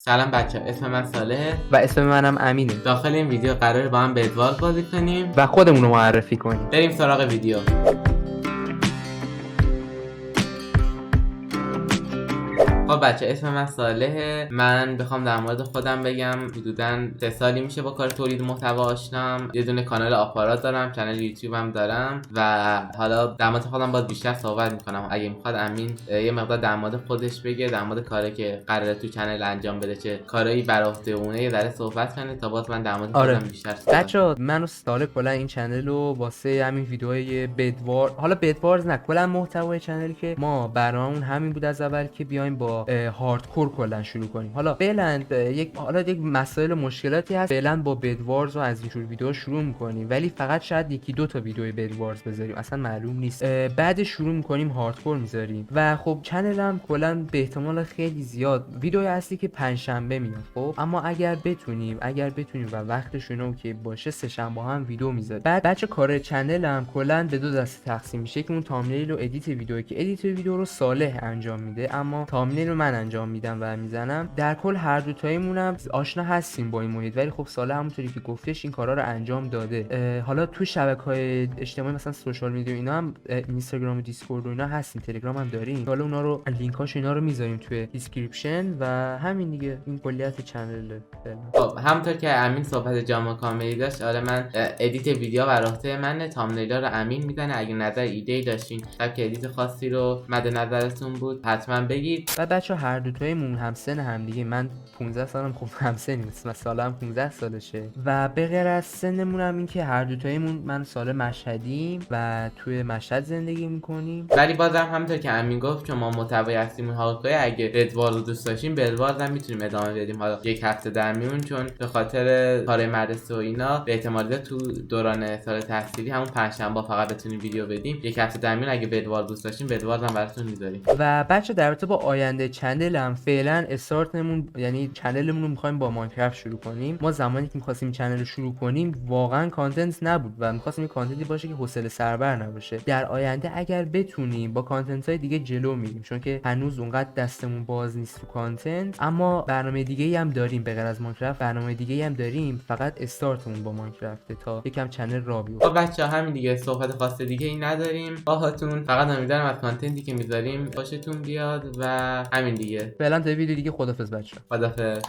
سلام بچه، اسم من صالحه و اسم منم امینه داخل این ویدیو قراره با هم بدوار بازی کنیم و خودمون رو معرفی کنیم. بریم سراغ ویدیو. خب بچه، اسم من صالحه. من بخوام در مورد خودم بگم، حدوداً 3 سالی میشه با کار تولید محتوا آشنام. یه دونه کانال آپارات دارم، کانال یوتیوب هم دارم و حالا در مورد خودم باز بیشتر صحبت میکنم. اگه میخواد امین یه مقدار در مورد خودش بگه، در مورد کاری که قراره تو کانال انجام بده، چه کارایی بر عهده اونه، یه ذره صحبت کنه تا باز من در مورد خودم بیشتر صحبت کنم. بچه‌ها من و صالح کلا این چنل رو واسه همین ویدیوهای بدوار، حالا بدوارز نه، کلا محتوای چنل که ما برنامه‌مون همین بود از اول که بیایم با هاردکور کلا شروع کنیم. حالا یک مسائل و مشکلاتی هست، فعلا با بدوارز و از اینجور ویدیو شروع می‌کنیم، ولی فقط شاید یکی دو تا ویدیو بدوارز بذاریم، اصلا معلوم نیست. بعد شروع می‌کنیم هاردکور می‌ذاریم و خب چنلم کلا به احتمال خیلی زیاد ویدیو اصلی که پنجشنبه میاد. خب اما اگر بتونیم و وقتشون اوکی باشه سه شنبه هم ویدیو میذاریم. بعد بچه کار چنلم کلا به دو دسته تقسیم میشه که اون تامنیل و ادیت ویدیو، که ادیت ویدیو رو صالح انجام میده اما تامنیل رو من انجام میدم و میزنم. در کل هر دو تایمونم آشنا هستیم با این محیط، ولی خب صالح همونطوری که گفتش این کارا رو انجام داده. حالا تو شبکه‌های اجتماعی مثلا سوشال میدیا اینا هم، اینستاگرام و دیسکورد و اینا هستیم، تلگرام هم داریم. حالا اونا رو لینکاش اینا رو میذاریم توی دیسکریپشن و همین دیگه. این کلیت چنل. خب همونطور که امین صحبت جامع کاملی داشت، آره من ادیت ویدیو بر عهده منه، تامنیلا رو امین میزنه. اگه نظر ایده داشتین که ادیت خاصی رو مد نظرتون بود حتما بگید. و بچه هر دوتایمون همسن همدیگه، من 15 سالم، خب همسنیم، مثلا هم 15 سالشه و به غیر از سنمون هم این که هر دوتایمون من سال مشهدیم و توی مشهد زندگی میکنیم. ولی بازم همونطور که امین گفت چون ما محتوای اصلیمون هاردکوره، اگه بدوار رو دوست داشتین بدوار هم میتونیم ادامه بدیم، حالا یک هفته در میون، چون به خاطر کار مدرسه و اینا به احتمال تو دوران سال تحصیلی همون پنجشنبه فقط بتونیم ویدیو بدیم. یک هفته در میون اگه بدوار دوست داشتین بدوار هم براتون میذاریم. و بچه در رابطه با آینده چنلم، فعلا استارتمون یعنی چنلمون رو میخوایم با ماینکرافت شروع کنیم. ما زمانی که میخواستیم چنل رو شروع کنیم واقعا کانتنت نبود و میخواستیم یه کانتنتی باشه که حوصله سربر نباشه. در آینده اگر بتونیم با کانتنت های دیگه جلو میریم، چون که هنوز اونقدر دستمون باز نیست تو کانتنت، اما برنامه دیگه ای هم داریم به غیر از ماینکرافت، برنامه دیگه ای هم داریم، فقط استارتمون با ماینکرافت تا یکم چنل را بیفته. خب بچه‌ها همین دیگه، صحبت خاص دیگه ای نداریم باهاتون، فقط امیدوارم از کانتنتی که میذاریم خوشتون بیاد و همین دیگه. فعلا تا ویدیو دیگه، خدافظ بچه‌ها. خدافظ.